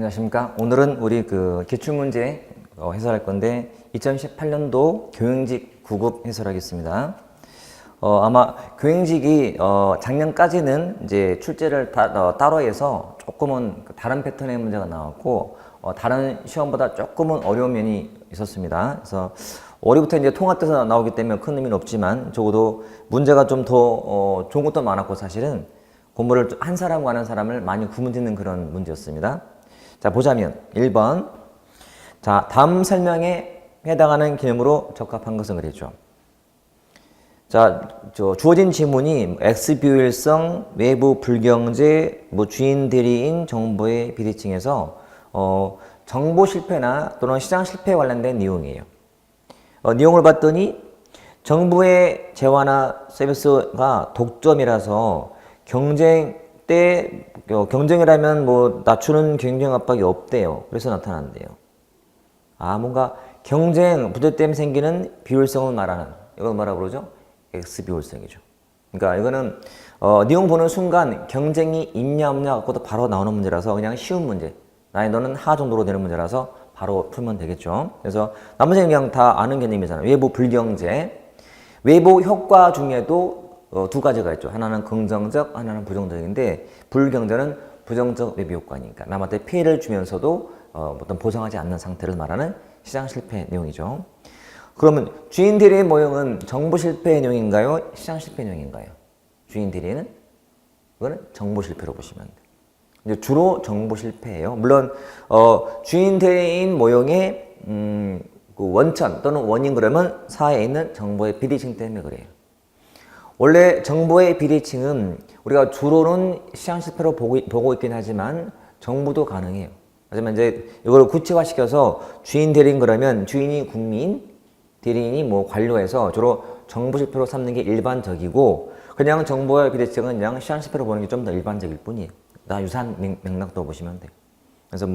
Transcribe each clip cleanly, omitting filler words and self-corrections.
안녕하십니까. 오늘은 우리 기출문제 해설할 건데 2018년도 교행직 9급 해설하겠습니다. 아마 교행직이 작년까지는 이제 출제를 따로 해서 조금은 다른 패턴의 문제가 나왔고 다른 시험보다 조금은 어려운 면이 있었습니다. 그래서 올해부터 이제 통합돼서 나오기 때문에 큰 의미는 없지만 적어도 문제가 좀 더 좋은 것도 많았고 사실은 공부를 한 사람과 안 한 사람을 많이 구분짓는 그런 문제였습니다. 자, 보자면 1번. 자, 다음 설명에 해당하는 개념으로 적합한 것은 그랬죠. 자, 주어진 지문이 X 비효율성, 외부 불경제, 주인 대리인 정보의 비대칭에서 정보 실패나 또는 시장 실패에 관련된 내용이에요. 내용을 봤더니 정부의 재화나 서비스가 독점이라서 경쟁 때 경쟁이라면 낮추는 경쟁 압박이 없대요. 그래서 나타난대요. 뭔가 경쟁 부재 때문에 생기는 비효율성을 말하는, 이건 뭐라고 그러죠? X 비효율성이죠. 그러니까 이거는 내용 보는 순간 경쟁이 있냐 없냐 갖고도 바로 나오는 문제라서 그냥 쉬운 문제, 난이도는 하 정도로 되는 문제라서 바로 풀면 되겠죠. 그래서 나머지는 그냥 다 아는 개념이잖아요. 외부 불경제, 외부 효과 중에도 두 가지가 있죠. 하나는 긍정적, 하나는 부정적인데 불경제는 부정적 외부 효과니까 남한테 피해를 주면서도 어떤 보상하지 않는 상태를 말하는 시장 실패 내용이죠. 그러면 주인 대리의 모형은 정보 실패 내용인가요? 시장 실패 내용인가요? 주인 대리는 그거는 정보 실패로 보시면 돼요. 이제 주로 정보 실패예요. 물론 주인 대리인 모형의 그 원천 또는 원인 그러면 사회에 있는 정보의 비대칭 때문에 그래요. 원래 정보의 비대칭은 우리가 주로는 시장 실패로 보고 있긴 하지만 정부도 가능해요. 하지만 이제 이걸 구체화시켜서 주인 대리인 그러면 주인이 국민, 대리인이 관료해서 주로 정보 실패로 삼는 게 일반적이고 그냥 정보의 비대칭은 그냥 시장 실패로 보는 게 좀 더 일반적일 뿐이에요. 다 유사한 맥락도 보시면 돼요. 그래서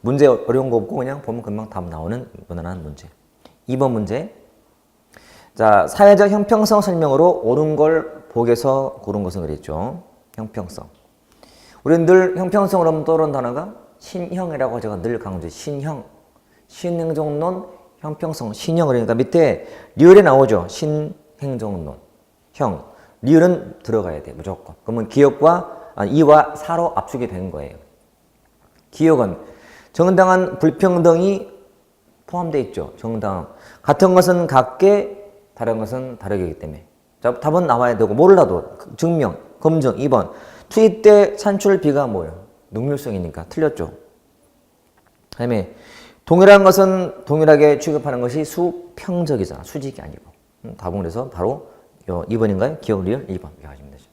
문제 어려운 거 없고 그냥 보면 금방 답 나오는 무난한 문제. 2번 문제. 자, 사회적 형평성 설명으로 옳은 걸 복에서 고른 것은 그랬죠. 형평성. 우리는 늘 형평성으로 하면 떠오르는 단어가 신형이라고 제가 늘 강조해요. 신형. 신행정론, 형평성, 신형. 그러니까 밑에 리을에 나오죠. 신행정론. 형. 리을은 들어가야 돼. 무조건. 그러면 기역과 이와 사로 압축이 된 거예요. 기역은 정당한 불평등이 포함되어 있죠. 정당. 같은 것은 같게 다른 것은 다르기 때문에. 자, 답은 나와야 되고 몰라도 증명, 검증. 2번. 투입 때 산출비가 뭐예요? 능률성이니까 틀렸죠. 그다음에 동일한 것은 동일하게 취급하는 것이 수평적이잖아. 수직이 아니고. 답은 그래서 바로 2번인가요? 기억 리얼 1번. 이렇게 하시면 되죠.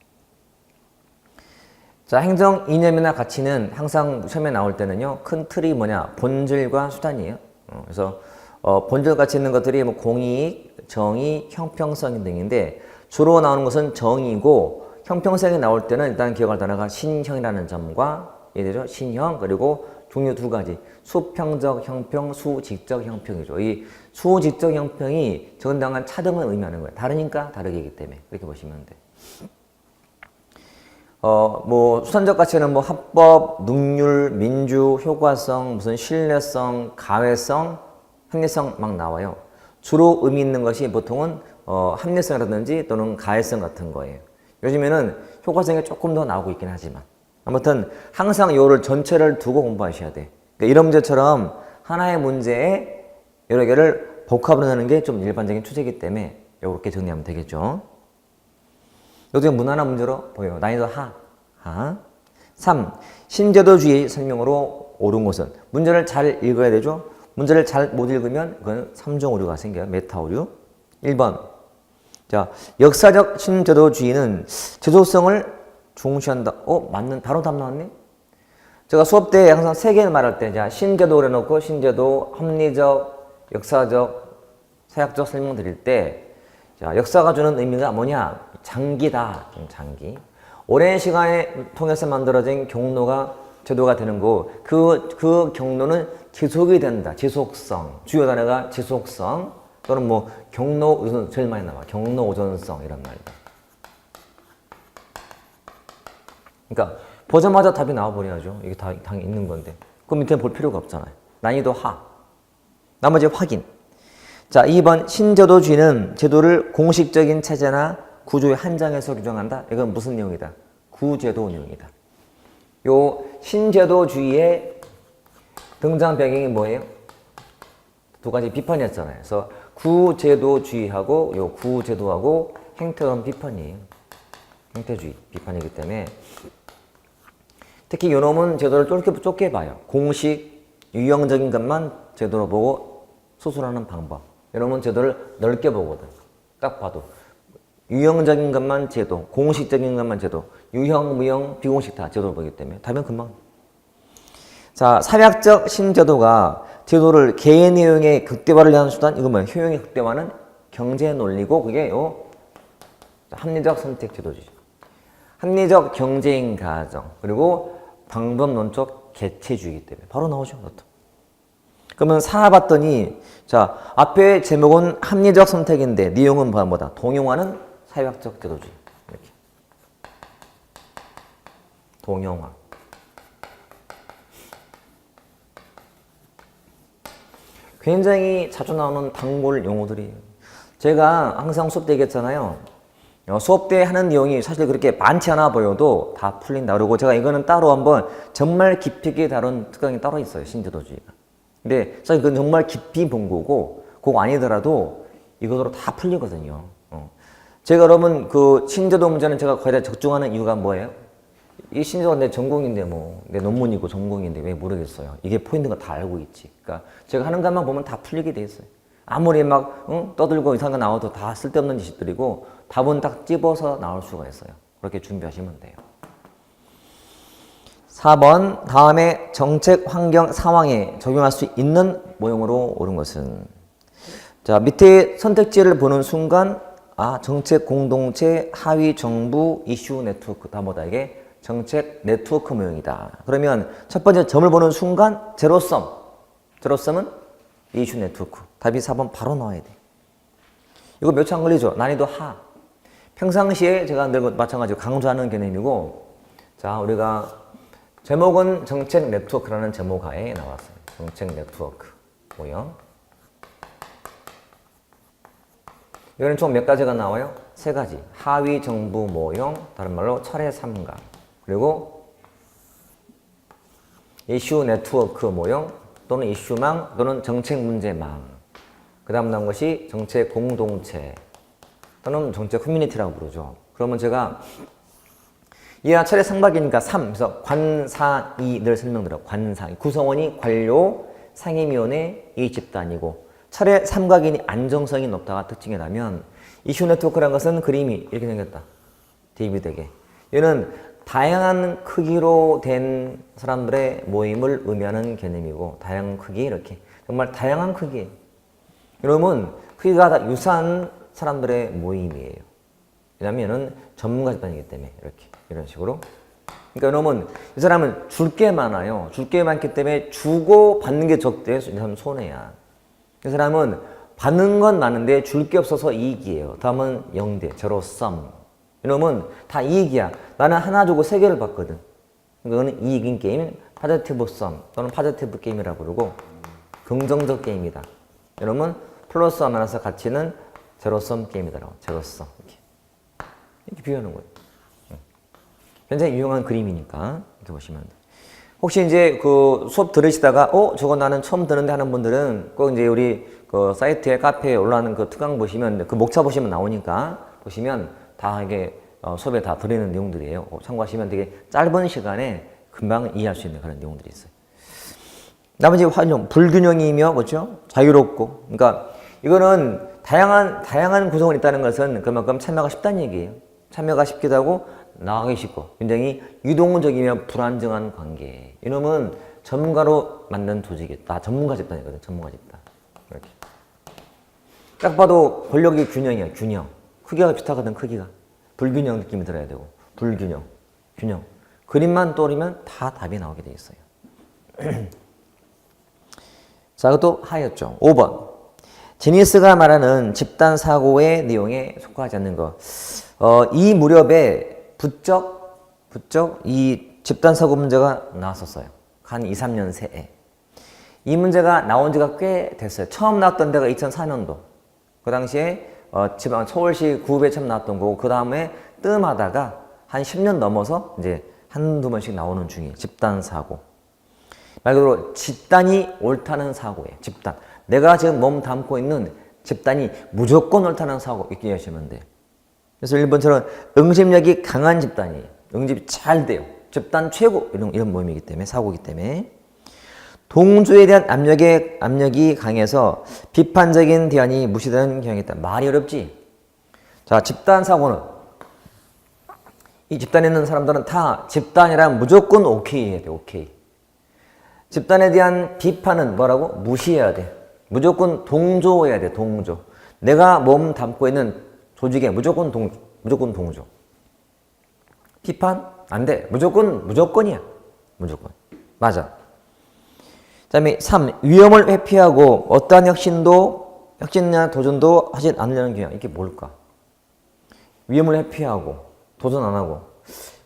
자, 행정 이념이나 가치는 항상 시험에 나올 때는요. 큰 틀이 뭐냐? 본질과 수단이에요. 그래서 본질 가치 있는 것들이 공익, 정의, 형평성 등인데 주로 나오는 것은 정의고 형평성이 나올 때는 일단 기억할 단어가 신형이라는 점과 예를 신형 그리고 종류 두 가지 수평적 형평, 수직적 형평이죠. 이 수직적 형평이 정당한 차등을 의미하는 거예요. 다르니까 다르기 때문에 그렇게 보시면 돼요. 수산적 가치는 합법, 능률, 민주, 효과성, 신뢰성, 가외성, 합리성 막 나와요. 주로 의미 있는 것이 보통은 합리성이라든지 또는 가해성 같은 거예요. 요즘에는 효과성이 조금 더 나오고 있긴 하지만 아무튼 항상 요를 전체를 두고 공부하셔야 돼. 그러니까 이런 문제처럼 하나의 문제에 여러 개를 복합으로 내는 게 좀 일반적인 추세이기 때문에 이렇게 정리하면 되겠죠. 이것도 무난한 문제로 보여요. 난이도 하. 3. 신제도주의 설명으로 옳은 것은 문제를 잘 읽어야 되죠. 문제를 잘 못 읽으면 그건 3종 오류가 생겨요. 메타 오류. 1번. 자, 역사적 신제도주의는 제도성을 중시한다. 맞는, 바로 답 나왔네? 제가 수업 때 항상 3개를 말할 때, 신제도 그래놓고 신제도, 합리적, 역사적, 사약적 설명 드릴 때, 자, 역사가 주는 의미가 뭐냐? 장기다. 장기. 오랜 시간에 통해서 만들어진 경로가 제도가 되는 거, 그 경로는 지속이 된다. 지속성. 주요 단어가 지속성 또는 경로 우선 제일 많이 나와. 경로 오전성 이런 말이다. 그러니까 보자마자 답이 나와버려야죠. 이게 다 있는 건데. 그 밑에 볼 필요가 없잖아요. 난이도 하. 나머지 확인. 자, 2번 신제도주의는 제도를 공식적인 체제나 구조의 한 장에서 규정한다. 이건 무슨 내용이다? 구제도 내용이다. 요 신제도주의의 등장 배경이 뭐예요? 두 가지 비판이었잖아요. 그래서 구제도주의하고 요 구제도하고 행태론 비판이에요. 행태주의 비판이기 때문에 특히 요놈은 제도를 좁게 봐요. 공식, 유형적인 것만 제도로 보고 수술하는 방법. 요놈은 제도를 넓게 보거든. 딱 봐도. 유형적인 것만 제도, 공식적인 것만 제도, 유형, 무형, 비공식 다 제도로 보기 때문에 답은 금방. 자, 사회학적 신제도가 제도를 개의 내용의 극대화를 위한 수단, 이거 뭐예요? 효용의 극대화는 경제 논리고 그게 합리적 선택 제도주의. 합리적 경제인 가정, 그리고 방법론적 개체주의이기 때문에 바로 나오죠. 그러면 살아봤더니 자, 앞에 제목은 합리적 선택인데 내용은 뭐다? 동용화는 사회학적 제도주의. 이렇게. 동용화. 굉장히 자주 나오는 단골 용어들이에요. 제가 항상 수업 때 얘기했잖아요. 수업 때 하는 내용이 사실 그렇게 많지 않아 보여도 다 풀린다. 그리고 제가 이거는 따로 한번 정말 깊이 있게 다룬 특강이 따로 있어요. 신제도주의가. 근데 사실 그건 정말 깊이 본 거고 그거 아니더라도 이것으로 다 풀리거든요. 제가 여러분 그 신제도 문제는 제가 거의 다 적중하는 이유가 뭐예요? 이 신제도가 내 전공인데 내 논문이고 전공인데 왜 모르겠어요. 이게 포인트가 다 알고 있지. 그러니까 제가 하는 것만 보면 다 풀리게 돼 있어요. 아무리 막 떠들고 이상한 거 나와도 다 쓸데없는 짓들이고 답은 딱 집어서 나올 수가 있어요. 그렇게 준비하시면 돼요. 4번 다음에 정책 환경 상황에 적용할 수 있는 모형으로 옳은 것은 자 밑에 선택지를 보는 순간 정책 공동체 하위 정부 이슈 네트워크 다 뭐다 이게 정책 네트워크 모형이다. 그러면 첫 번째 점을 보는 순간 제로섬은 이슈 네트워크. 답이 4번 바로 나와야 돼. 이거 몇 초 안 걸리죠? 난이도 하. 평상시에 제가 늘 마찬가지로 강조하는 개념이고 자 우리가 제목은 정책 네트워크라는 제목 하에 나왔어요. 정책 네트워크 모형. 이거는 총 몇 가지가 나와요? 3가지. 하위 정부 모형, 다른 말로 철의 삼각. 그리고 이슈 네트워크 모형 또는 이슈망 또는 정책 문제망. 그 다음 나온 것이 정책 공동체 또는 정책 커뮤니티라고 부르죠. 그러면 제가 이하 철의 삼각이니까 3. 그래서 관사이 늘 설명드려. 관사. 구성원이 관료, 상임위원회, 이집단이고 철의 삼각인이 안정성이 높다가 특징이라면 이슈 네트워크라는 것은 그림이 이렇게 생겼다. 대비되게. 얘는 다양한 크기로 된 사람들의 모임을 의미하는 개념이고 다양한 크기 이렇게 정말 다양한 크기. 여러분 크기가 다 유사한 사람들의 모임이에요. 왜냐면은 전문가 집단이기 때문에 이렇게 이런 식으로. 그러니까 여러분 이 사람은 줄 게 많아요. 줄 게 많기 때문에 주고 받는 게 적대. 이 사람은 손해야. 이 사람은 받는 건 많은데 줄 게 없어서 이익이에요. 다음은 영대, 제로섬. 이놈은 다 이익이야. 나는 하나 주고 3개를 받거든. 그거는 이익인 게임, 파지티브 썸 또는 파지티브 게임이라고 부르고 긍정적 게임이다. 이놈은 플러스와 마이너스 가치는 제로섬 게임이다라고. 제로섬 이렇게 비교하는 거예요. 굉장히 유용한 그림이니까 이렇게 보시면 돼요. 혹시 이제 그 수업 들으시다가 저거 나는 처음 듣는데 하는 분들은 꼭 이제 우리 그 사이트에 카페에 올라오는 그 특강 보시면 그 목차 보시면 나오니까 보시면 다 이게 수업에 다 들어있는 내용들이에요. 참고하시면 되게 짧은 시간에 금방 이해할 수 있는 그런 내용들이 있어요. 나머지 활용, 불균형이며 그렇죠? 자유롭고. 그러니까 이거는 다양한 구성원이 있다는 것은 그만큼 참여가 쉽다는 얘기예요. 참여가 쉽기도 하고 나가기 쉽고 굉장히 유동적이며 불안정한 관계. 이놈은 전문가로 만든 조직이다. 전문가 집단이거든. 전문가 집단. 이렇게. 딱 봐도 권력의 균형이야. 균형. 크기가 비슷하거든. 크기가. 불균형 느낌이 들어야 되고. 불균형. 균형. 그림만 떠오르면 다 답이 나오게 돼 있어요. 자, 그것도 하였죠. 5번. 제니스가 말하는 집단 사고의 내용에 속하지 않는 것. 이 무렵에 부쩍 이 집단 사고 문제가 나왔었어요. 한 2, 3년 새에. 이 문제가 나온 지가 꽤 됐어요. 처음 나왔던 데가 2004년도. 그 당시에 지방 서울시 구읍에 처음 나왔던 거고, 그 다음에 뜸하다가 한 10년 넘어서 이제 한두 번씩 나오는 중이에요. 집단 사고. 말 그대로 집단이 옳다는 사고예요. 집단. 내가 지금 몸 담고 있는 집단이 무조건 옳다는 사고 있게 하시면 돼요. 그래서 일본처럼 응집력이 강한 집단이에요. 응집이 잘 돼요. 집단 최고 이런 모임이기 때문에, 사고이기 때문에. 동조에 대한 압력이 강해서 비판적인 대안이 무시되는 경향이 있다. 말이 어렵지? 자, 집단 사고는 이 집단에 있는 사람들은 다 집단이란 무조건 오케이 해야 돼. 오케이. 집단에 대한 비판은 뭐라고? 무시해야 돼. 무조건 동조해야 돼. 동조. 내가 몸 담고 있는 조직에 무조건 동조. 비판? 안 돼. 무조건이야. 무조건. 맞아. 그 다음에 3. 위험을 회피하고 어떠한 혁신이나 도전도 하지 않으려는 경향. 이게 뭘까? 위험을 회피하고 도전 안 하고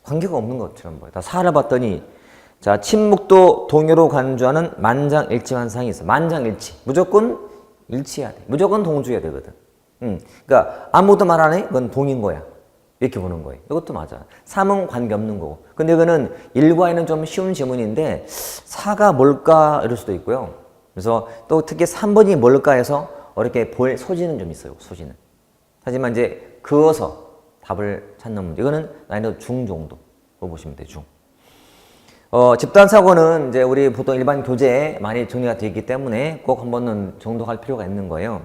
관계가 없는 것처럼 보여. 다 살아봤더니, 자, 침묵도 동요로 간주하는 만장일치 환상이 있어. 만장일치. 무조건 일치해야 돼. 무조건 동조해야 되거든. 그러니까 아무도 말 안 해? 그건 동인 거야. 이렇게 보는 거예요. 이것도 맞아. 3은 관계없는 거고. 근데 이거는 1과에는 좀 쉬운 지문인데 4가 뭘까 이럴 수도 있고요. 그래서 또 특히 3번이 뭘까 해서 어렵게 볼 소지는 좀 있어요. 소지는. 하지만 이제 그어서 답을 찾는 문제. 이거는 난이도 중 정도 보시면 돼요. 중. 집단 사고는 이제 우리 보통 일반 교재에 많이 정리가 되어 있기 때문에 꼭 한 번은 정독할 필요가 있는 거예요.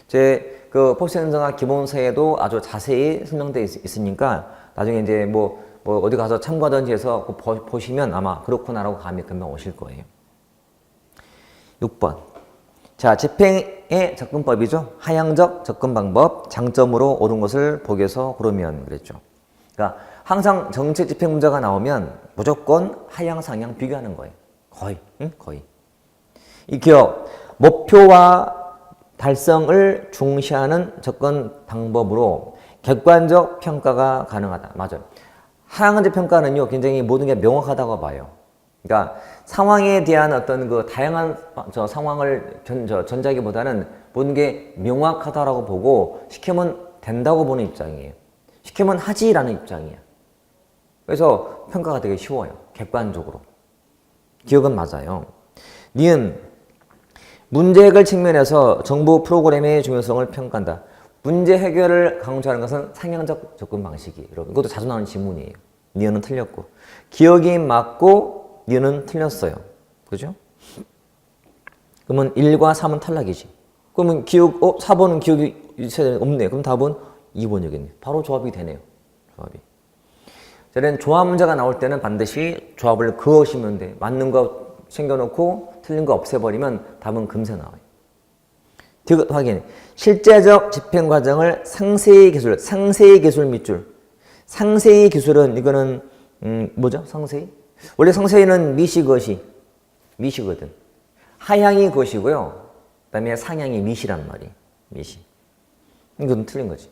제 그 법시행정학 기본서에도 아주 자세히 설명되어 있으니까 나중에 이제 뭐 어디 가서 참고하든지 해서 보시면 아마 그렇구나라고 감이 금방 오실 거예요. 6번. 자, 집행의 접근법이죠. 하향적 접근 방법, 장점으로 옳은 것을 보기에서 고르면 그랬죠. 그러니까 항상 정책 집행 문제가 나오면 무조건 하향, 상향 비교하는 거예요. 거의. 이 기업, 목표와 달성을 중시하는 접근 방법으로 객관적 평가가 가능하다. 맞아요. 하향적 평가는요, 굉장히 모든 게 명확하다고 봐요. 그러니까 상황에 대한 어떤 그 다양한 상황을 전자기보다는 모든 게 명확하다라고 보고 시키면 된다고 보는 입장이에요. 시키면 하지라는 입장이에요. 그래서 평가가 되게 쉬워요. 객관적으로. 기억은 맞아요. 니은 문제 해결 측면에서 정부 프로그램의 중요성을 평가한다. 문제 해결을 강조하는 것은 상향적 접근 방식이. 여러분, 이것도 자주 나오는 질문이에요. 니은은 틀렸고. 기억이 맞고 니은은 틀렸어요. 그죠? 그러면 1과 3은 탈락이지. 그러면 4번은 기억이 없네. 그럼 답은 2번이겠네. 바로 조합이 되네요. 조합이. 저는 조합 문제가 나올 때는 반드시 조합을 그으시면 돼. 맞는 거 챙겨놓고 틀린 거 없애버리면 답은 금세 나와요. 디귿 확인. 실제적 집행 과정을 상세히 기술 밑줄. 상세히 기술은 이거는 뭐죠? 상세히? 원래 상세히는 미시거든. 하향이 것이고요. 그 다음에 상향이 미시란 말이에요. 미시. 이건 틀린 거지.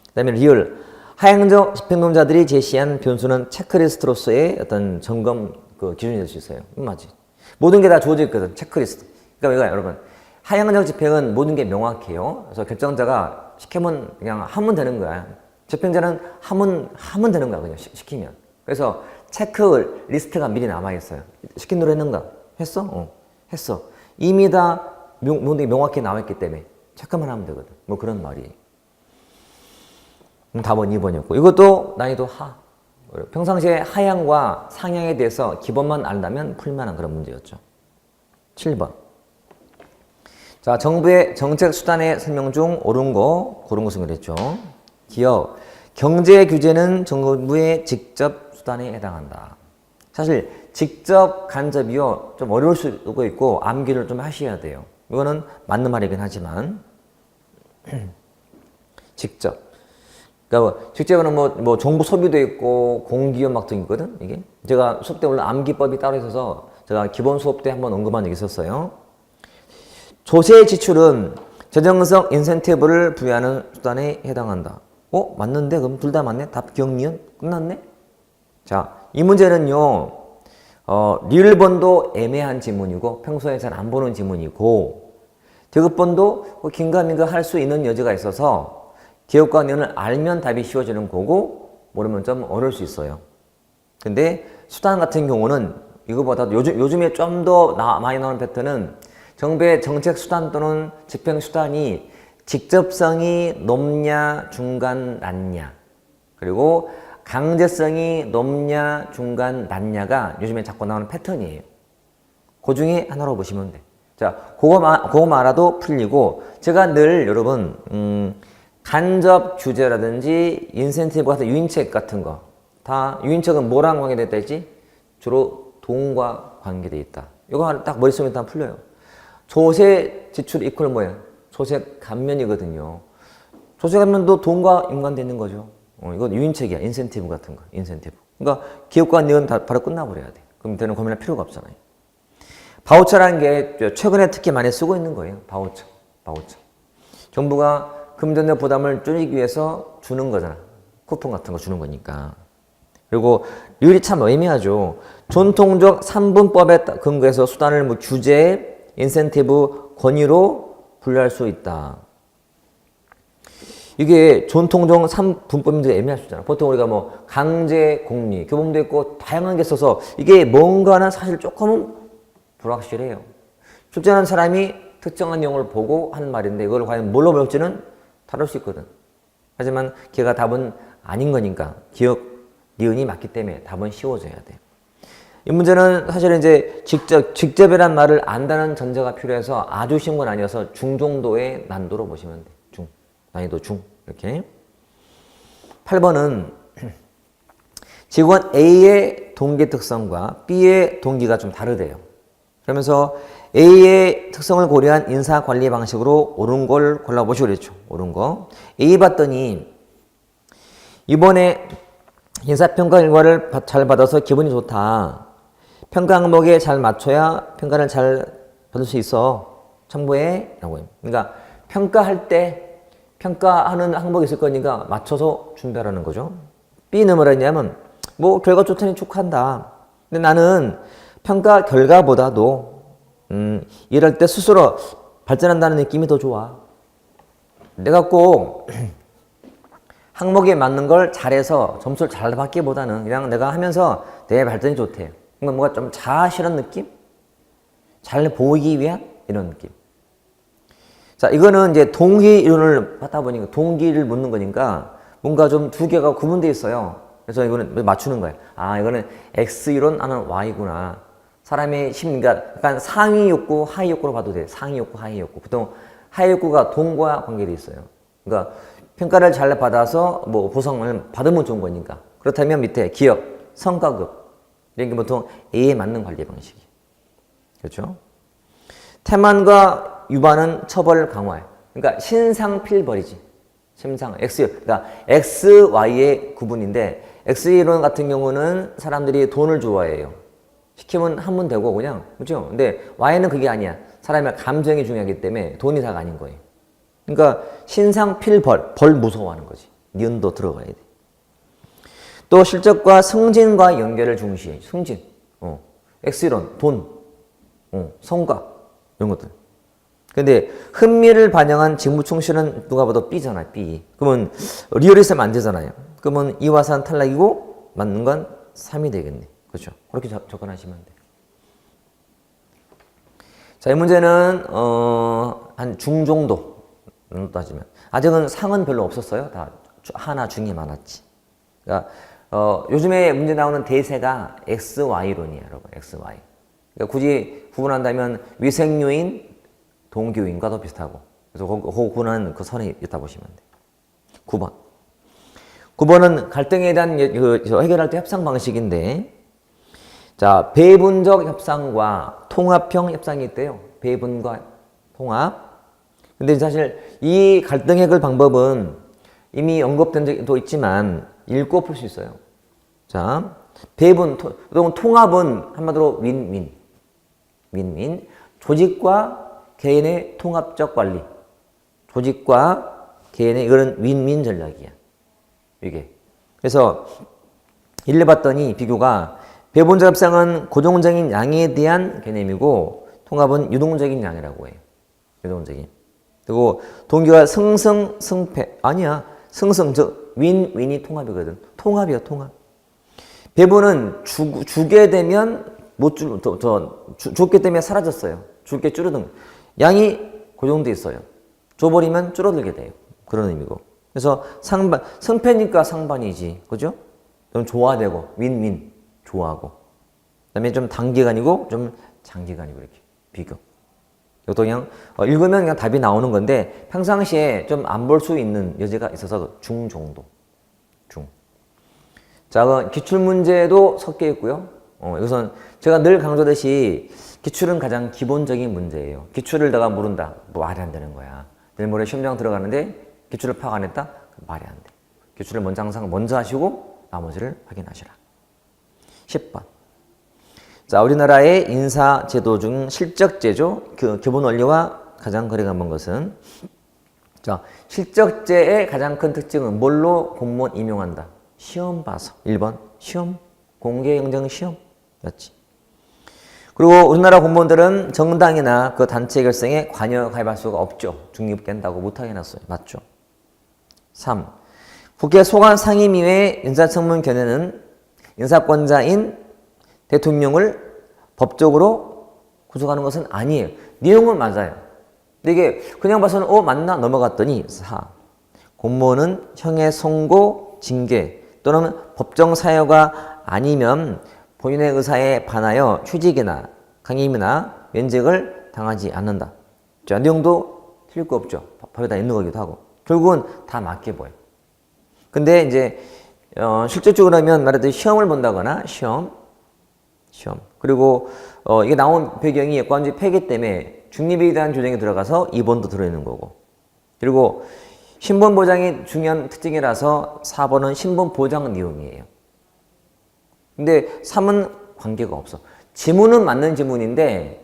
그 다음에 리얼. 하향적 집행론자들이 제시한 변수는 체크리스트로서의 어떤 점검 기준이 될 수 있어요. 맞지? 모든 게 다 주어져 있거든. 체크리스트. 그러니까 이거 여러분, 하향적 집행은 모든 게 명확해요. 그래서 결정자가 시키면 그냥 하면 되는 거야. 집행자는 하면 되는 거야. 그냥 시키면. 그래서 체크 리스트가 미리 남아 있어요. 시킨 대로 했는가? 했어? 했어. 이미 다 모든 게 명확히 나와 있기 때문에 체크만 하면 되거든. 뭐 그런 말이에요. 답은 2번이었고, 이것도 난이도 하. 평상시에 하향과 상향에 대해서 기본만 알다면 풀만한 그런 문제였죠. 7번. 자, 정부의 정책 수단의 설명 중 옳은 거, 고른 것은 그랬죠. 기업. 경제 규제는 정부의 직접 수단에 해당한다. 사실 직접 간접이요, 좀 어려울 수도 있고 암기를 좀 하셔야 돼요. 이거는 맞는 말이긴 하지만 직접. 그러니까 직접은 뭐 정부 소비도 있고 공기업 막 등 있거든. 이게 제가 수업 때 물론 암기법이 따로 있어서 제가 기본 수업 때 한번 언급한 적이 있었어요. 조세 지출은 재정성 인센티브를 부여하는 수단에 해당한다. 맞는데? 그럼 둘 다 맞네? 답 기억 니은 끝났네? 자, 이 문제는요, 리을번도 애매한 지문이고 평소에 잘 안 보는 지문이고 디귿번도 긴가민가 할 수 있는 여지가 있어서 기억과 니은을 알면 답이 쉬워지는 거고 모르면 좀 어려울 수 있어요. 근데 수단 같은 경우는 이거보다 요즘에 좀 더 많이 나오는 패턴은 정부의 정책 수단 또는 집행 수단이 직접성이 높냐 중간 낮냐 그리고 강제성이 높냐 중간 낮냐가 요즘에 자꾸 나오는 패턴이에요. 그 중에 하나로 보시면 돼. 자, 그거 알아도 풀리고 제가 늘 여러분 간접 규제라든지 인센티브 같은 유인책 같은 거 다 유인책은 뭐랑 관계됐다 했지? 주로 돈과 관계되어 있다. 이거 딱 머릿속에 딱 풀려요. 조세 지출 이퀄 뭐예요? 조세 감면이거든요. 조세 감면도 돈과 연관되어 있는 거죠. 이건 유인책이야. 인센티브 같은 거. 인센티브. 그러니까 기업과 니은 다 바로 끝나버려야 돼. 그럼 되는 고민할 필요가 없잖아요. 바우처라는 게 최근에 특히 많이 쓰고 있는 거예요. 바우처. 정부가 금전적 부담을 줄이기 위해서 주는 거잖아. 쿠폰 같은 거 주는 거니까. 그리고 룰이 참 애매하죠. 전통적 3분법에 근거해서 수단을 뭐 규제, 인센티브, 권유로 분류할 수 있다. 이게 전통적 3분법인데 애매할 수 있잖아. 보통 우리가 뭐 강제 공리, 교범도 있고 다양한 게 있어서 이게 뭔가는 사실 조금은 불확실해요. 출제하는 사람이 특정한 내용을 보고 하는 말인데 이걸 과연 뭘로 배울지는 다를 수 있거든. 하지만 걔가 답은 아닌 거니까 기억, 니은이 맞기 때문에 답은 쉬워져야 돼. 이 문제는 사실은 이제 직접이란 말을 안다는 전제가 필요해서 아주 쉬운 건 아니어서 중정도의 난도로 보시면 돼. 난이도 중. 이렇게. 8번은 직원 A의 동기 특성과 B의 동기가 좀 다르대요. 그러면서 A의 특성을 고려한 인사 관리 방식으로 옳은 걸 골라보시고 그랬죠. 옳은 거. A 봤더니 이번에 인사평가 결과를 잘 받아서 기분이 좋다. 평가 항목에 잘 맞춰야 평가를 잘 받을 수 있어. 참고해. 라고 해요. 그러니까 평가할 때 평가하는 항목이 있을 거니까 맞춰서 준비하라는 거죠. B는 뭐라 했냐면 뭐 결과 좋다니 축하한다. 근데 나는 평가 결과보다도 일할 때 스스로 발전한다는 느낌이 더 좋아. 내가 꼭 항목에 맞는 걸 잘해서 점수를 잘 받기보다는 그냥 내가 하면서 내 발전이 좋대. 그러니까 뭔가 좀 자아실현 느낌? 잘 보이기 위한 이런 느낌. 자, 이거는 이제 동기 이론을 하다 보니까 동기를 묻는 거니까 뭔가 좀 두 개가 구분되어 있어요. 그래서 이거는 맞추는 거예요. 아, 이거는 X 이론, 나는 Y구나. 사람의 그러니까 약간 상위 욕구, 하위 욕구로 봐도 돼. 상위 욕구, 하위 욕구. 보통 하위 욕구가 돈과 관계되어 있어요. 그러니까 평가를 잘 받아서 뭐 보상을 받으면 좋은 거니까. 그렇다면 밑에 기업, 성과급. 이런 게 보통 A에 맞는 관리 방식이. 그렇죠? 태만과 유반은 처벌 강화. 그러니까 신상필벌이지. 심상, X, 그러니까 X, Y의 구분인데 X 이론 같은 경우는 사람들이 돈을 좋아해요. 시키면 하면 되고 그냥. 그렇죠? 근데 Y는 그게 아니야. 사람의 감정이 중요하기 때문에 돈이 다가 아닌 거예요. 그러니까 신상필벌, 벌 무서워하는 거지. 니은도 들어가야 돼. 또 실적과 승진과 연결을 중시해. 승진, X이론, 돈, 성과 이런 것들. 근데 흥미를 반영한 직무 충실은 누가 봐도 B잖아, B. 그러면 리얼리스면 안 되잖아요. 그러면 이화산 탈락이고 맞는 건 3이 되겠네. 그렇죠? 그렇게 접근하시면 돼. 자, 이 문제는 한 중 정도 따지면 아직은 상은 별로 없었어요. 다 하나 중이 많았지. 그러니까 요즘에 문제 나오는 대세가 XY론이에요, 여러분. XY. 그러니까 굳이 구분한다면 위생요인, 동기요인과도 비슷하고. 그래서 그 구분하는 그 선이 있다 보시면 돼. 9번. 9번은 갈등에 대한 해결할 때 협상 방식인데, 자, 배분적 협상과 통합형 협상이 있대요. 배분과 통합. 근데 사실 이 갈등 해결 방법은 이미 언급된 적도 있지만 읽고 풀 수 있어요. 자, 배분, 통합은 한마디로 윈윈. 윈윈. 조직과 개인의 통합적 관리. 조직과 개인의 이거는 윈윈 전략이야. 이게. 그래서 일러 봤더니 비교가 배분적 합상은 고정적인 양에 대한 개념이고 통합은 유동적인 양이라고 해요. 유동적인. 그리고 동기가 승승 승패 아니야. 승승 즉 윈윈이 통합이거든. 통합이야 통합. 배분은 주게 되면 줬기 때문에 사라졌어요. 줄게 줄어든. 양이 고정돼 있어요. 줘버리면 줄어들게 돼요. 그런 의미고. 그래서 승패니까 상반이지. 그죠? 좀 조화되고, 윈윈, 좋아하고. 그 다음에 좀 단기간이고, 좀 장기간이고, 이렇게. 비교. 이것도 그냥, 읽으면 그냥 답이 나오는 건데, 평상시에 좀 안 볼 수 있는 여지가 있어서 중 정도. 중. 자, 기출문제도 섞여 있고요. 이것은 제가 늘 강조하듯이 기출은 가장 기본적인 문제예요. 기출을 내가 모른다. 말이 안 되는 거야. 내일 모레 시험장 들어가는데 기출을 파악 안 했다? 말이 안 돼. 기출을 항상 먼저 하시고 나머지를 확인하시라. 10번. 자, 우리나라의 인사제도 중 실적제죠. 그 기본 원리와 가장 거리가 먼 것은 자, 실적제의 가장 큰 특징은 뭘로 공무원 임용한다? 시험 봐서. 1번. 시험. 공개 영정 시험. 였지. 그리고 우리나라 공무원들은 정당이나 그 단체 결성에 관여 가입할 수가 없죠. 중립된다고 못하게 해놨어요. 맞죠? 3. 국회 소관 상임위의 인사청문 견해는 인사권자인 대통령을 법적으로 구속하는 것은 아니에요. 내용은 맞아요. 근데 이게 그냥 봐서는 맞나? 넘어갔더니 4. 공무원은 형의 선고, 징계 또는 법정 사유가 아니면 본인의 의사에 반하여 휴직이나 강임이나 면직을 당하지 않는다. 자, 내용도 틀릴 거 없죠. 법에 다 있는 거기도 하고. 결국은 다 맞게 보여. 근데 이제 실질적으로 하면 말하듯이 시험을 본다거나 시험. 그리고 이게 나온 배경이 예과관제 폐기 때문에 중립에 대한 조정이 들어가서 2번도 들어있는 거고. 그리고 신분 보장이 중요한 특징이라서 4번은 신분 보장 내용이에요. 근데 3은 관계가 없어. 지문은 맞는 지문인데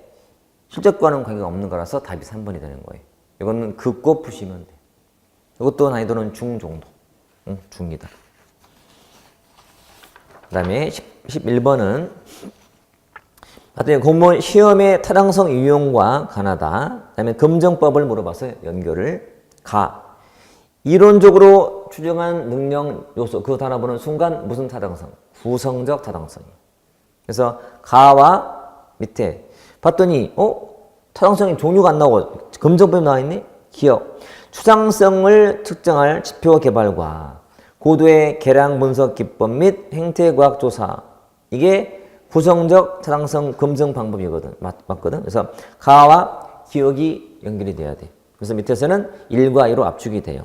실적과는 관계가 없는 거라서 답이 3번이 되는 거예요. 이거는 긋고 푸시면 돼. 이것도 난이도는 중 정도. 중이다. 그 다음에 11번은 공무원 시험의 타당성 유형과 관하다. 그 다음에 검정법을 물어봐서 연결을 이론적으로 추정한 능력 요소 그 단어 보는 순간 무슨 타당성? 구성적 타당성이. 그래서 가와 밑에 봤더니 타당성이 종류가 안 나오고 검정법이 나와 있네. 기억. 추상성을 측정할 지표 개발과 고도의 계량 분석 기법 및 행태과학 조사. 이게 구성적 타당성 검증 방법이거든. 맞거든. 그래서 가와 기억이 연결이 돼야 돼. 그래서 밑에서는 1과 2로 압축이 돼요.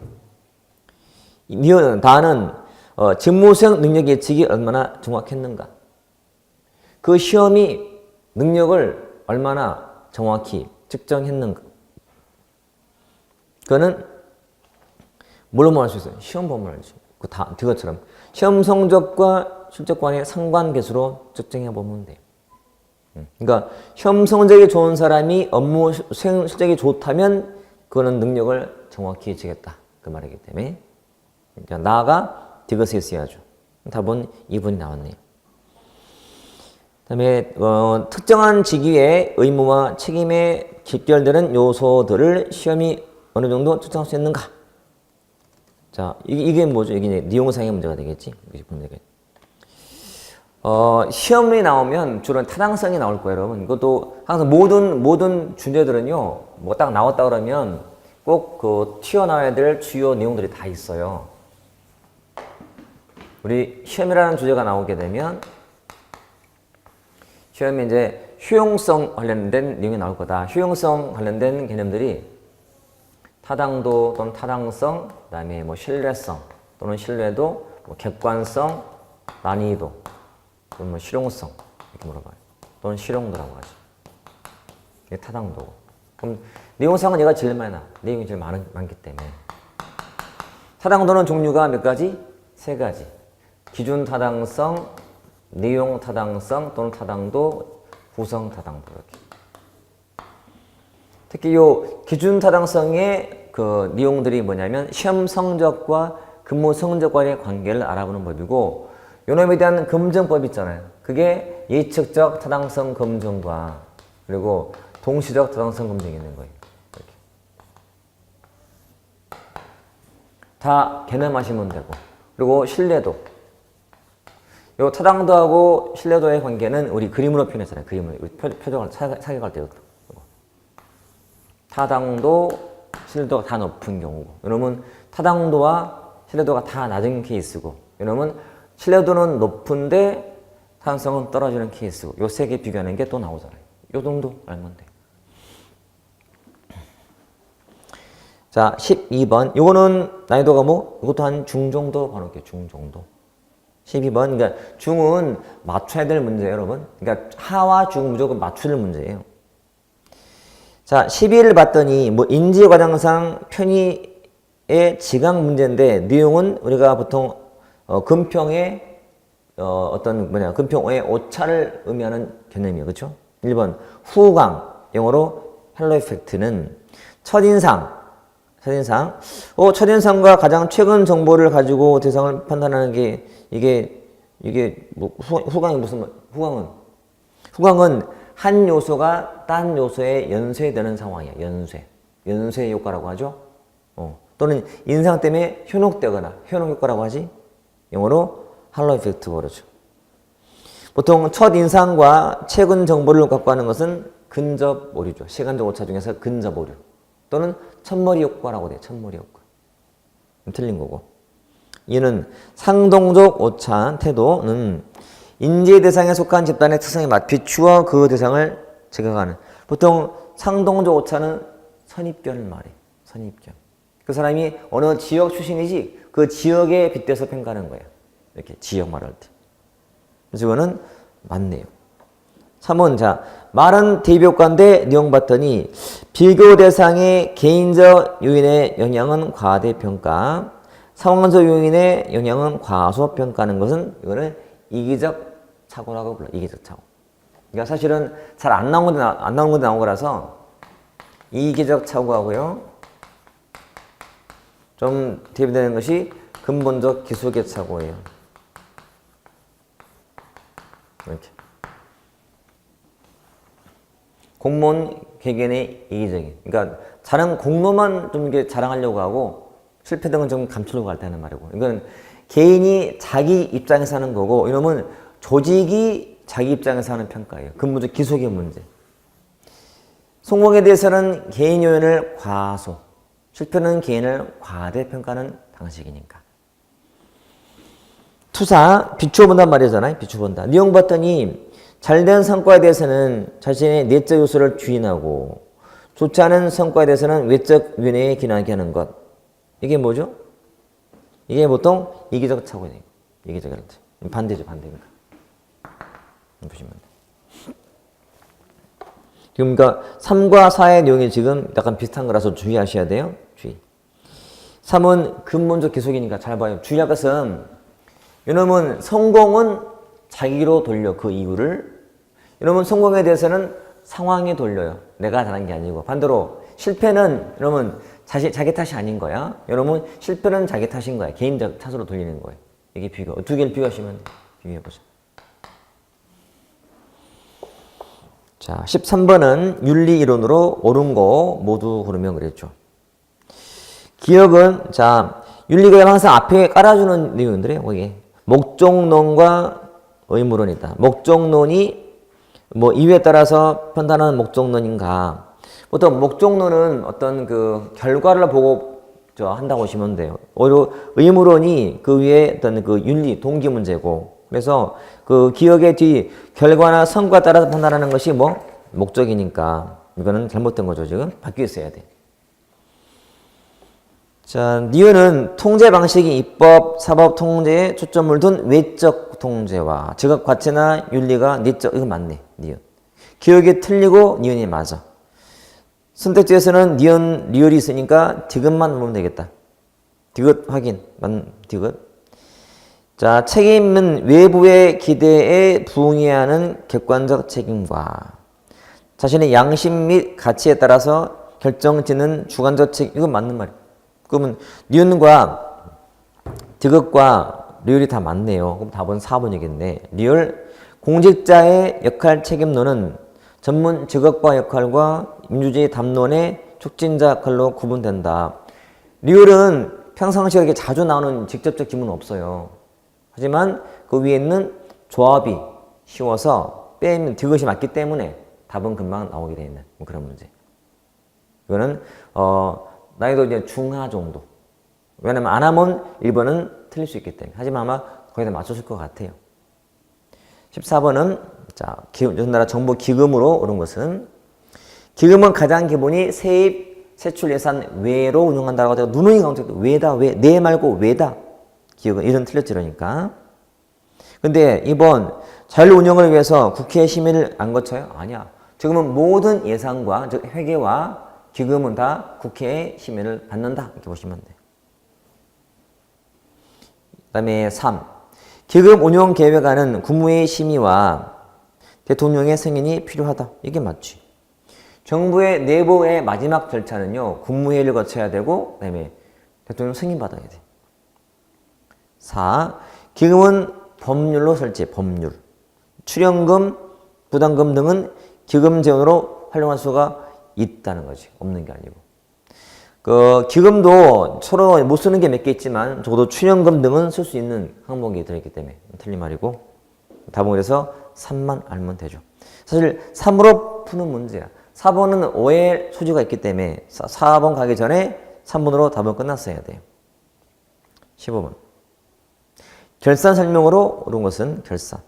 다는 직무수행 능력 예측이 얼마나 정확했는가. 그 시험이 능력을 얼마나 정확히 측정했는가. 그거는 뭘로 알 수 있어요? 시험 보면 알죠. 그것처럼 시험 성적과 실적 간의 상관계수로 측정해 보면 돼요. 그러니까 시험 성적이 좋은 사람이 업무 수행 실적이 좋다면 그거는 능력을 정확히 예측했다. 그 말이기 때문에 나가 디귿에 있어야죠. 답은 2번이 나왔네요. 그 다음에 특정한 직위의 의무와 책임에 직결되는 요소들을 시험이 어느 정도 측정할 수 있는가? 자, 이게 뭐죠? 이게 니용상의 문제가 되겠지? 시험이 나오면 주로 타당성이 나올 거예요, 여러분. 이것도 항상 모든 주제들은요, 뭐 딱 나왔다 그러면 꼭 그 튀어나와야 될 주요 내용들이 다 있어요. 우리 시험이라는 주제가 나오게 되면 시험에 이제 효용성 관련된 내용이 나올 거다. 효용성 관련된 개념들이 타당도 또는 타당성, 그 다음에 뭐 신뢰성 또는 신뢰도, 뭐 객관성, 난이도, 또는 뭐 실용성 이렇게 물어봐요. 또는 실용도라고 하죠. 이게 타당도고. 그럼 내용상은 얘가 제일 많이 나. 내용이 제일 많기 때문에. 타당도는 종류가 몇 가지? 3가지. 기준 타당성, 내용 타당성 또는 타당도, 구성 타당도 이렇게. 특히 요 기준 타당성의 그 내용들이 뭐냐면 시험 성적과 근무 성적 간의 관계를 알아보는 법이고 요놈에 대한 검증법 있잖아요. 그게 예측적 타당성 검증과 그리고 동시적 타당성 검증이 있는 거예요. 이렇게. 다 개념하시면 되고 그리고 신뢰도. 요 타당도하고 신뢰도의 관계는 우리 그림으로 표현했잖아요. 그림을 우리 표적을 사격할 때 타당도, 신뢰도가 다 높은 경우고 이놈은 타당도와 신뢰도가 다 낮은 케이스고 이놈은 신뢰도는 높은데 타당성은 떨어지는 케이스고 요 세 개 비교하는 게 또 나오잖아요. 요 정도 알면 돼. 자, 12번. 요거는 난이도가 뭐? 이것도 한 중 정도 봐놓을게요. 중 정도. 12번. 그러니까 중은 맞춰야 될 문제예요, 여러분. 그러니까 하와 중 무조건 맞출 문제예요. 자, 12를 봤더니 뭐 인지과정상 편의의 지각 문제인데 내용은 우리가 보통 근평의 근평의 오차를 의미하는 개념이에요. 그렇죠? 1번 후광, 영어로 헬로 이펙트는 첫인상과 가장 최근 정보를 가지고 대상을 판단하는 게 이게 뭐 후광은 한 요소가 딴 요소에 연쇄되는 상황이야. 연쇄 효과라고 하죠. 또는 인상 때문에 현혹되거나 현혹 효과라고 하지. 영어로 할로 이펙트고 그러죠. 보통 첫 인상과 최근 정보를 갖고 하는 것은 근접 오류죠. 시간적 오차 중에서 근접 오류 또는 첫머리 효과라고 돼요. 첫머리 효과. 틀린 거고. 이는 상동적 오차 태도는 인지 대상에 속한 집단의 특성에 비추어 그 대상을 제각하는. 보통 상동적 오차는 선입견을 말해. 선입견. 그 사람이 어느 지역 출신이지 그 지역에 빗대서 평가하는 거야. 이렇게 지역 말할 때. 그래서 이거는 맞네요. 3번 자 말은 대비효과인데 내용 봤더니 비교 대상의 개인적 요인의 영향은 과대평가, 상황적 요인의 영향은 과소평가하는 것은 이거는 이기적 착오라고 불러요. 이기적 착오. 그러니까 사실은 잘 안 나온 건데 나온 거라서 이기적 착오하고요. 좀 대비되는 것이 근본적 기술적 착오예요. 이렇게. 공무원 개개인의 이기적인. 그러니까 잘한 공로만 좀 이렇게 자랑하려고 하고 실패된 건 좀 감추려고 할 때는 말이고. 이건 개인이 자기 입장에서 하는 거고 이놈은 조직이 자기 입장에서 하는 평가예요. 근본적 기술의 문제. 성공에 대해서는 개인 요인을 과소, 실패는 개인을 과대평가하는 방식이니까. 투사, 비추어본단 말이잖아요. 비추어본다. 내용 봤더니 잘된 성과에 대해서는 자신의 내적 요소를 주인하고 좋지 않은 성과에 대해서는 외적 윤회에 기나게 하는 것. 이게 뭐죠? 이게 보통 이기적 착오예요. 이기적이랄 때. 반대죠. 반대입니다. 보시면 돼요. 그러니까 3과 4의 내용이 지금 약간 비슷한 거라서 주의하셔야 돼요. 주의. 3은 근본적 기속이니까 잘 봐요. 주의할 것은 이놈은 성공은 자기로 돌려 그 이유를. 이놈은 성공에 대해서는 상황에 돌려요. 내가 잘한 게 아니고. 반대로 실패는 이놈은 자기 탓이 아닌 거야. 이놈은 실패는 자기 탓인 거야. 개인적 탓으로 돌리는 거예요. 이게 비교. 두 개를 비교하시면 비교해보세요. 자, 13번은 윤리 이론으로 옳은 거 모두 고르면 그랬죠. 기억은, 자, 윤리가 항상 앞에 깔아주는 내용들이에요. 거기. 목적론과 의무론이다. 목적론이 뭐 이유에 따라서 판단하는 목적론인가. 보통 목적론은 어떤 그 결과를 보고 한다고 보시면 돼요. 오히려 의무론이 그 위에 어떤 그 윤리, 동기 문제고. 그래서 그 기억의 뒤 결과나 성과에 따라서 판단하는 것이 뭐 목적이니까 이거는 잘못된 거죠. 지금 바뀌어 있어야 돼. 자, 니은은 통제 방식이 입법, 사법 통제에 초점을 둔 외적 통제와 지각 가치나 윤리가 내적. 이거 맞네. 니은. 기억이 틀리고 니은이 맞아. 선택지에서는 니은, 리을이 있으니까 디귿만 보면 되겠다. 디귿 확인. 디귿. 자, 책임은 외부의 기대에 부응해야 하는 객관적 책임과 자신의 양심 및 가치에 따라서 결정짓는 주관적 책임. 이건 맞는 말이에요. 그러면 니은과 디귿과 리얼이 다 맞네요. 그럼 답은 4번이겠네. 리얼 공직자의 역할 책임론은 전문 직업과 역할과 민주주의 담론의 촉진자 역할로 구분된다. 리얼은 평상시에 이렇게 자주 나오는 직접적 지문은 없어요. 하지만 그 위에 있는 조합이 쉬워서 빼면 디귿이 맞기 때문에 답은 금방 나오게 되어 있는 그런 문제. 이거는 난이도 이제 중하 정도. 왜냐면 안 하면 1번은 틀릴 수 있기 때문에. 하지만 아마 거의 다 맞췄을 것 같아요. 14번은 자, 우리나라 정부 기금으로 오른 것은 기금은 가장 기본이 세입, 세출 예산 외로 운영한다고 하다가 누누이 강조해도 외다, 외. 내 말고 외다. 기금은 이런 틀렸지 그러니까. 근데 이번 자율 운영을 위해서 국회 심의를 안 거쳐요? 아니야. 지금은 모든 예산과 즉 회계와 기금은 다 국회의 심의를 받는다. 이렇게 보시면 돼요. 그 다음에 3. 기금 운용 계획안은 국무회의 심의와 대통령의 승인이 필요하다. 이게 맞지. 정부의 내부의 마지막 절차는요. 국무회의를 거쳐야 되고 그 다음에 대통령 승인 받아야 돼. 4. 기금은 법률로 설치. 법률. 출연금, 부담금 등은 기금 재원으로 활용할 수가 있다는 거지. 없는 게 아니고. 그 기금도 서로 못 쓰는 게 몇 개 있지만 적어도 출연금 등은 쓸 수 있는 항목이 들어있기 때문에 틀린 말이고 답은 그래서 3만 알면 되죠. 사실 3으로 푸는 문제야. 4번은 오해 소지가 있기 때문에 4번 가기 전에 3번으로 답은 끝났어야 돼요. 15번. 결산 설명으로 옳은 것은 결산.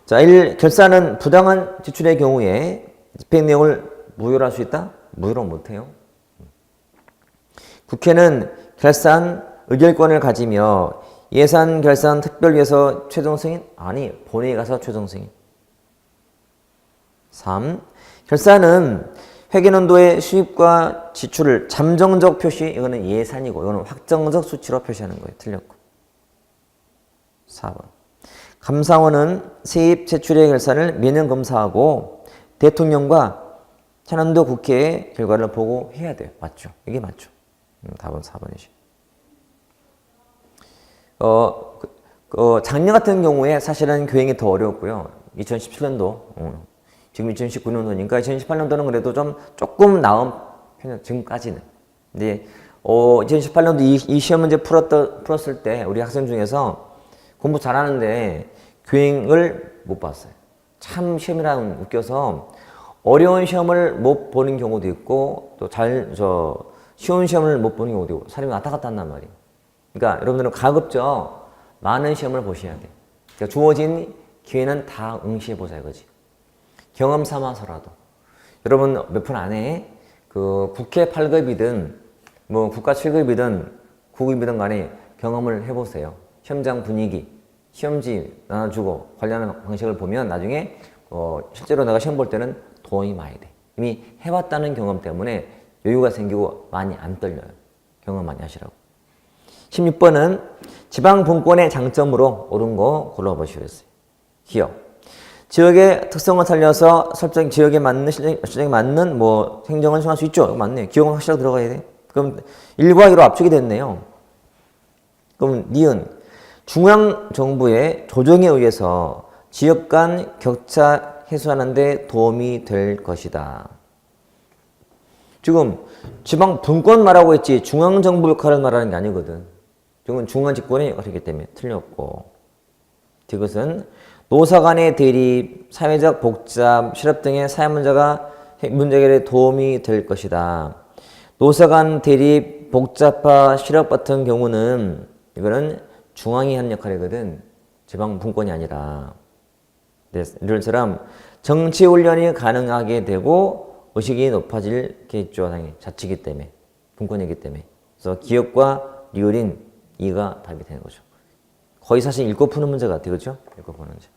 자, 1. 결산은 부당한 지출의 경우에 집행 내용을 무효로 할 수 있다? 무효로 못해요. 국회는 결산 의결권을 가지며 예산 결산 특별위에서 최종 승인? 아니, 본회의 가서 최종 승인. 3. 결산은 회계연도의 수입과 지출을 잠정적 표시, 이거는 예산이고 이거는 확정적 수치로 표시하는 거예요. 틀렸고. 4번. 감사원은 세입 제출의 결산을 매년 검사하고 대통령과 차년도 국회의 결과를 보고해야 돼요. 맞죠? 이게 맞죠? 답은 4번이죠. 작년 같은 경우에 사실은 교행이 더 어려웠고요. 2017년도, 지금 2019년도니까 2018년도는 그래도 조금 나은 편이에요. 지금까지는. 근데 2018년도 이 시험 문제 풀었을 때 우리 학생 중에서 공부 잘하는데 교행을 못 봤어요. 참 시험이랑 웃겨서 어려운 시험을 못 보는 경우도 있고 또 쉬운 시험을 못 보는 경우도 있고 사람이 왔다 갔다 한단 말이에요. 그러니까 여러분들은 가급적 많은 시험을 보셔야 돼요. 그러니까 주어진 기회는 다 응시해보자 이거지. 경험 삼아서라도. 여러분 몇 분 안에 그 국회 8급이든 뭐 국가 7급이든 9급이든 간에 경험을 해보세요. 시험장 분위기, 시험지 나눠주고 관리하는 방식을 보면 나중에 실제로 내가 시험 볼 때는 도움이 많이 돼. 이미 해왔다는 경험 때문에 여유가 생기고 많이 안 떨려요. 경험 많이 하시라고. 16번은 지방분권의 장점으로 옳은 거 골라보시겠어요. 기업. 지역의 특성을 살려서 설정 지역에 맞는 실정에 맞는 행정을 수행할 수 있죠. 맞네요. 기업은 확실하게 들어가야 돼. 그럼 1과 2로 압축이 됐네요. 그럼 니은 중앙정부의 조정에 의해서 지역 간 격차 해소하는 데 도움이 될 것이다. 지금 지방 분권 말하고 있지 중앙정부 역할을 말하는 게 아니거든. 지금 중앙집권의 역할이기 때문에 틀렸고. 이것은 노사 간의 대립, 사회적 복잡, 실업 등의 사회 문제가 문제 해결에 도움이 될 것이다. 노사 간 대립, 복잡화, 실업 같은 경우는 이거는 중앙이 하는 역할이거든. 지방 분권이 아니라. 이런 사람 정치 훈련이 가능하게 되고 의식이 높아질 게 있죠. 당연히 자치기 때문에 분권이기 때문에. 그래서 기업과 리을인 2가 답이 되는 거죠. 거의 사실 읽고 푸는 문제 같아요. 그렇죠? 읽고 푸는 문제.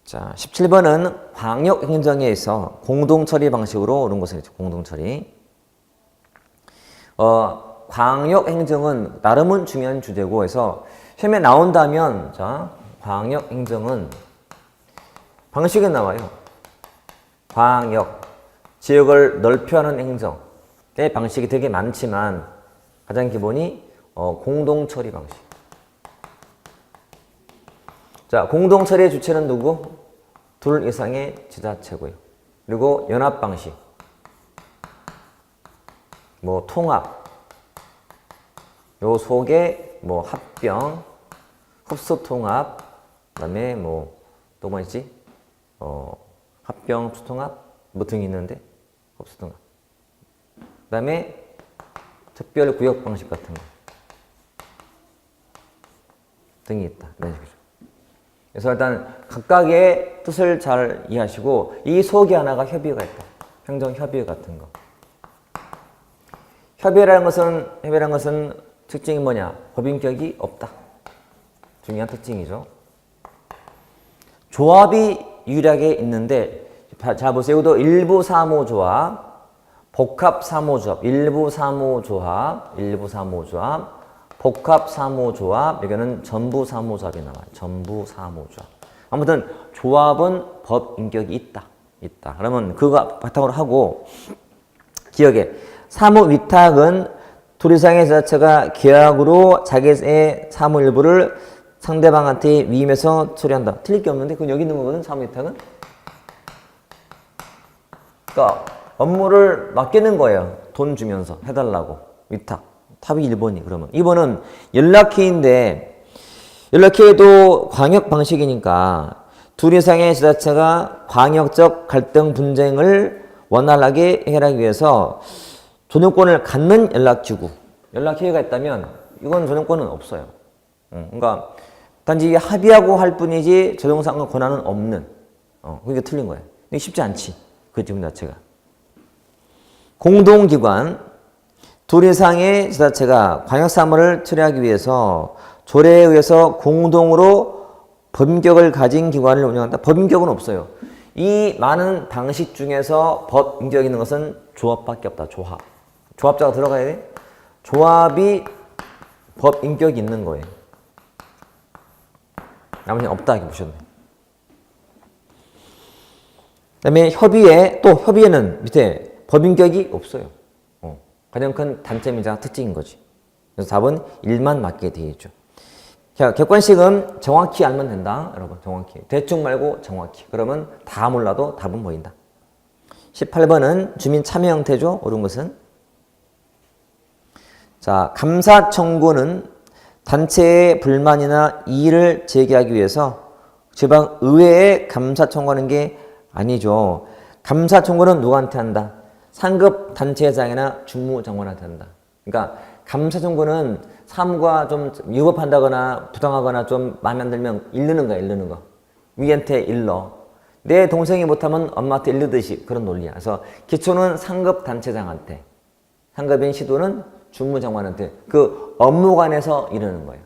자, 17번은 광역행정에서 공동처리 방식으로 옳은 것은 공동처리. 광역행정은 나름은 중요한 주제고 해서 시험에 나온다면 자, 광역행정은 방식이 나와요. 광역, 지역을 넓혀하는 행정의 방식이 되게 많지만 가장 기본이 공동 처리 방식. 자, 공동 처리의 주체는 누구? 둘 이상의 지자체고요. 그리고 연합 방식. 뭐 통합. 요 속에 뭐 합병, 흡수 통합, 그다음에 뭐 또 뭐 있지? 합병, 흡수 통합 뭐 등이 있는데 흡수 통합. 그다음에 특별 구역 방식 같은 거 등이 있다. 이런 식이죠. 그래서 일단 각각의 뜻을 잘 이해하시고 이 속에 하나가 협의가 있다. 행정협의 같은 거. 협의라는 것은 특징이 뭐냐? 법인격이 없다. 중요한 특징이죠. 조합이 유일하게 있는데 자 보세요. 이것도 일부 사무조합, 복합 사무조합, 일부 사무조합, 복합 사무조합, 여기는 전부 사무조합이 나와요. 전부 사무조합. 아무튼 조합은 법 인격이 있다. 그러면 그거 바탕으로 하고 기억에 사무 위탁은 둘 이상의 지자체가 계약으로 자기의 사무 일부를 상대방한테 위임해서 처리한다. 틀릴 게 없는데 그건 여기 있는 거거든. 사무 위탁은. 그러니까 업무를 맡기는 거예요. 돈 주면서 해달라고. 위탁. 탑이 1번이 그러면. 2번은 연락회의인데 연락회의도 광역 방식이니까 둘 이상의 지자체가 광역적 갈등 분쟁을 원활하게 해결하기 위해서 조정권을 갖는 연락기구. 연락회의가 있다면 이건 조정권은 없어요. 그러니까 단지 합의하고 할 뿐이지 조정상의 권한은 없는. 그게 틀린 거예요. 이게 쉽지 않지. 그 질문 자체가. 공동기관. 둘 이상의 지자체가 광역사무를 처리하기 위해서 조례에 의해서 공동으로 법인격을 가진 기관을 운영한다. 법인격은 없어요. 이 많은 방식 중에서 법인격이 있는 것은 조합밖에 없다. 조합. 조합자가 들어가야 돼. 조합이 법인격이 있는 거예요. 나머지는 없다 이렇게 보셨네. 그 다음에 협의회는 밑에 법인격이 없어요. 가장 큰 단점이자 특징인 거지. 그래서 답은 1만 맞게 되겠죠. 자, 객관식은 정확히 알면 된다. 여러분, 정확히. 대충 말고 정확히. 그러면 다 몰라도 답은 보인다. 18번은 주민 참여 형태죠. 옳은 것은. 자, 감사 청구는 단체의 불만이나 이의를 제기하기 위해서 지방 의회에 감사 청구하는 게 아니죠. 감사 청구는 누구한테 한다? 상급 단체장이나 주무장관한테 한다. 그러니까 감사 청구는 사무가 좀 위법한다거나 부당하거나 좀 마음에 안 들면 일르는 거야. 위한테 일러. 내 동생이 못하면 엄마한테 일르듯이 그런 논리야. 그래서 기초는 상급 단체장한테, 상급인 시도는 주무장관한테 그 업무관에서 이르는 거예요.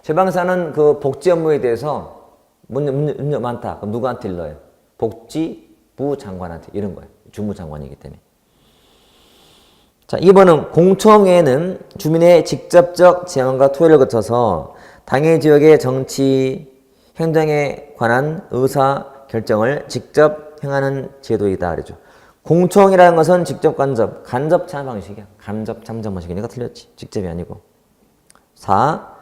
지방사는 그 복지 업무에 대해서 문제 많다. 그럼 누구한테 일러요? 복지부 장관한테 이런 거예요. 주무장관이기 때문에. 자, 2번은 공청회는 주민의 직접적 제안과 토의를 거쳐서 당해 지역의 정치, 행정에 관한 의사 결정을 직접 행하는 제도이다. 그러죠. 공청이라는 것은 직접 간접 참여 방식이야. 간접 참여 방식이니까 틀렸지. 직접이 아니고. 4.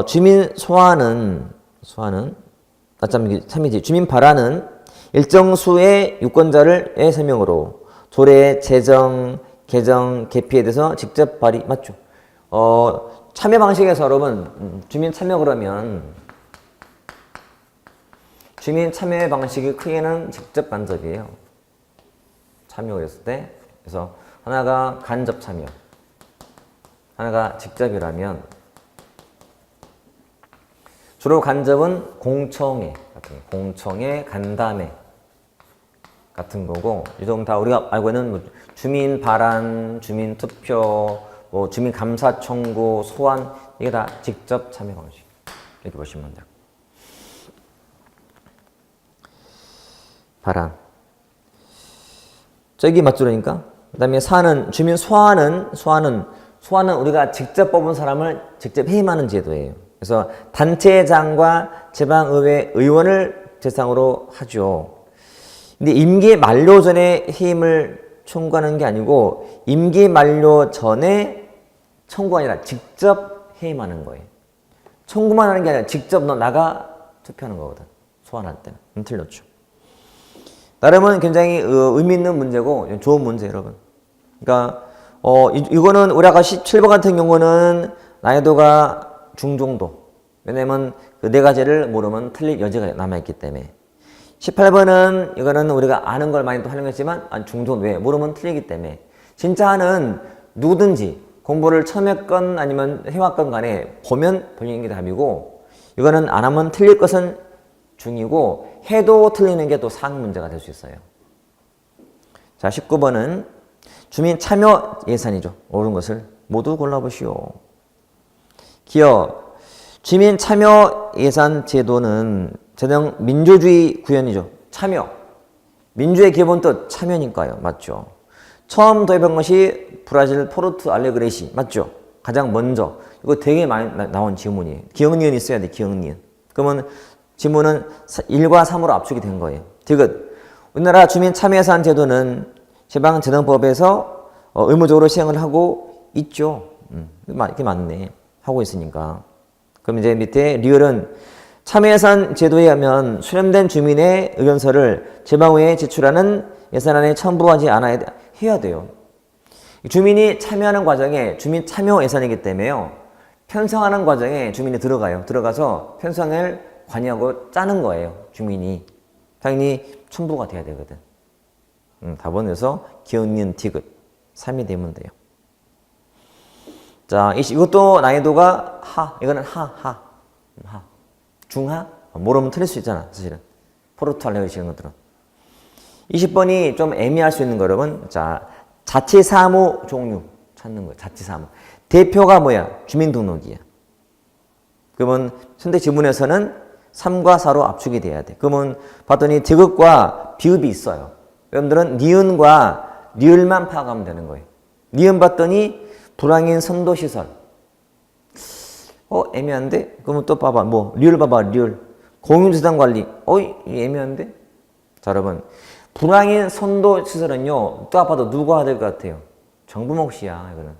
주민 소환은 낮잠 3이지. 주민 발안은 일정 수의 유권자를 설명으로 조례 제정, 개정, 개피에 대해서 직접 발의 맞죠? 참여 방식에서 여러분 주민 참여 그러면 주민 참여 방식이 크게는 직접 간접이에요. 참여를 했을 때. 그래서 하나가 간접 참여, 하나가 직접이라면 주로 간접은 공청회 같은 거, 공청회, 간담회 같은 거고, 이좀 다 우리가 알고 있는 뭐 주민 발안, 주민 투표, 뭐 주민 감사 청구, 소환 이게 다 직접 참여 방식 이렇게 보시면 돼요. 발안. 저기 맞죠, 그러니까. 그다음에 4는 주민 소환은 우리가 직접 뽑은 사람을 직접 해임하는 제도예요. 그래서 단체장과 지방의회 의원을 대상으로 하죠. 근데 임기 만료 전에 해임을 청구하는 게 아니고 임기 만료 전에 청구가 아니라 직접 해임하는 거예요. 청구만 하는 게 아니라 직접 너 나가 투표하는 거거든. 소환할 때는. 틀렸죠. 나름은 굉장히 의미 있는 문제고 좋은 문제 여러분. 그러니까 이거는 우리 아까 17번 같은 경우는 난이도가 중정도. 왜냐면 그 네 가지를 모르면 틀릴 여지가 남아있기 때문에. 18번은 이거는 우리가 아는 걸 많이 또 활용했지만 중정도. 왜? 모르면 틀리기 때문에. 진짜 하는 누구든지 공부를 처음 했건 아니면 해왔건 간에 보면 틀리는 게 답이고, 이거는 안 하면 틀릴 것은 중이고 해도 틀리는 게 또 상 문제가 될 수 있어요. 자, 19번은 주민 참여 예산이죠. 옳은 것을 모두 골라보시오. 기어 주민 참여 예산 제도는 제정 민주주의 구현이죠. 참여. 민주의 기본 뜻 참여니까요. 맞죠? 처음 도입한 것이 브라질 포르투 알레그레시. 맞죠? 가장 먼저. 이거 되게 많이 나온 지문이에요. 기억니은 있어야 돼. 기억니은. 그러면 지문은 1과 3으로 압축이 된 거예요. 디귿. 우리나라 주민 참여 예산 제도는 지방재정법에서 의무적으로 시행을 하고 있죠. 이게 맞네. 하고 있으니까. 그럼 이제 밑에 리을은 참여 예산 제도에 의하면 수렴된 주민의 의견서를 지방의회에 제출하는 예산안에 첨부하지 않아야 해야 돼요. 주민이 참여하는 과정에 주민 참여 예산이기 때문에요. 편성하는 과정에 주민이 들어가요. 들어가서 편성을 관여하고 짜는 거예요. 주민이. 당연히 첨부가 돼야 되거든. 답은 그래서 기억니은 디귿 3이 되면 돼요. 자, 이것도 난이도가 하. 이거는 하. 중하? 모르면 틀릴 수 있잖아, 사실은. 포르투 알레그레시 이런 것들은. 20번이 좀 애매할 수 있는 거 여러분. 자, 자치사무 종류 찾는 거예요. 자치사무. 대표가 뭐야? 주민등록이야. 그러면 선택 지문에서는 3과 4로 압축이 돼야 돼. 그러면 봤더니 디귿과 비읍이 있어요. 여러분들은 니은과 리을만 파악하면 되는 거예요. 니은 봤더니 불황인 선도시설. 애매한데? 그러면 또 봐봐. 리을 봐봐. 리을. 공유재산관리. 애매한데? 자, 여러분. 불황인 선도시설은요. 또 봐도 누가 해야 될 것 같아요? 정부 몫이야. 이거는.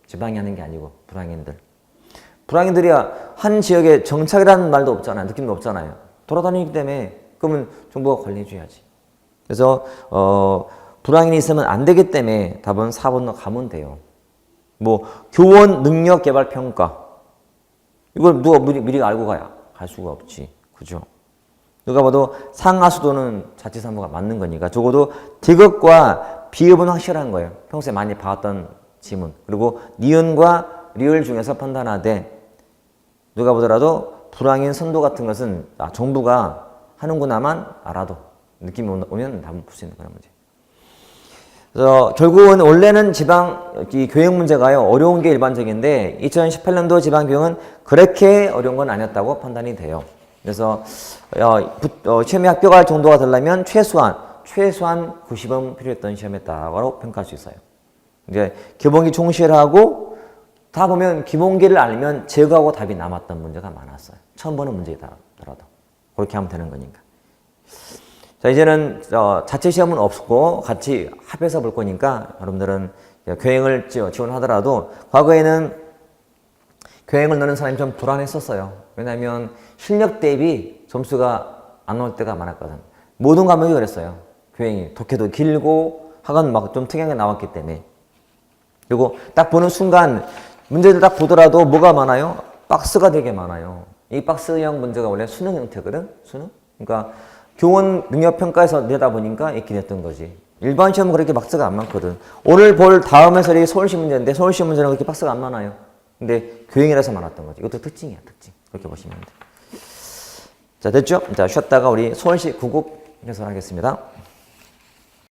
지방이 하는 게 아니고. 불황인들. 불황인들이야 한 지역에 정착이라는 말도 없잖아요. 느낌도 없잖아요. 돌아다니기 때문에. 그러면 정부가 관리해줘야지. 그래서 불황인이 있으면 안 되기 때문에 답은 4번으로 가면 돼요. 교원 능력 개발 평가. 이걸 누가 미리 알고 갈 수가 없지. 그죠? 누가 봐도 상하수도는 자치사무가 맞는 거니까 적어도 디귿과 비읍은 확실한 거예요. 평소에 많이 봐왔던 지문. 그리고 니은과 리을 중에서 판단하되 누가 보더라도 불황인 선도 같은 것은 정부가 하는구나만 알아도 느낌이 오면 답을 볼 수 있는 그런 문제. 그래서 결국은 원래는 지방 교육 문제가요 어려운 게 일반적인데 2018년도 지방 교육은 그렇게 어려운 건 아니었다고 판단이 돼요. 그래서 시험에 합격할 정도가 되려면 최소한 90은 필요했던 시험이었다고 평가할 수 있어요. 이제 기본기 총실하고 다 보면 기본기를 알면 제거하고 답이 남았던 문제가 많았어요. 처음 보는 문제이더라도 그렇게 하면 되는 거니까. 자, 이제는 자체 시험은 없고 같이 합해서 볼 거니까 여러분들은 교행을 지원하더라도 과거에는 교행을 넣는 사람이 좀 불안했었어요. 왜냐하면 실력 대비 점수가 안 나올 때가 많았거든. 모든 과목이 그랬어요. 교행이 독해도 길고 학원 막 좀 특이하게 나왔기 때문에. 그리고 딱 보는 순간 문제를 딱 보더라도 뭐가 많아요? 박스가 되게 많아요. 이 박스형 문제가 원래 수능 형태거든. 수능. 그러니까 교원 능력평가에서 내다보니까 이렇게 됐던 거지. 일반 시험은 그렇게 박스가 안 많거든. 오늘 볼 다음 해설이 서울시 문제인데 서울시 문제는 그렇게 박스가 안 많아요. 근데 교행이라서 많았던 거지. 이것도 특징이야, 특징. 그렇게 보시면 돼. 자, 됐죠? 자, 쉬었다가 우리 서울시 9급 해설하겠습니다.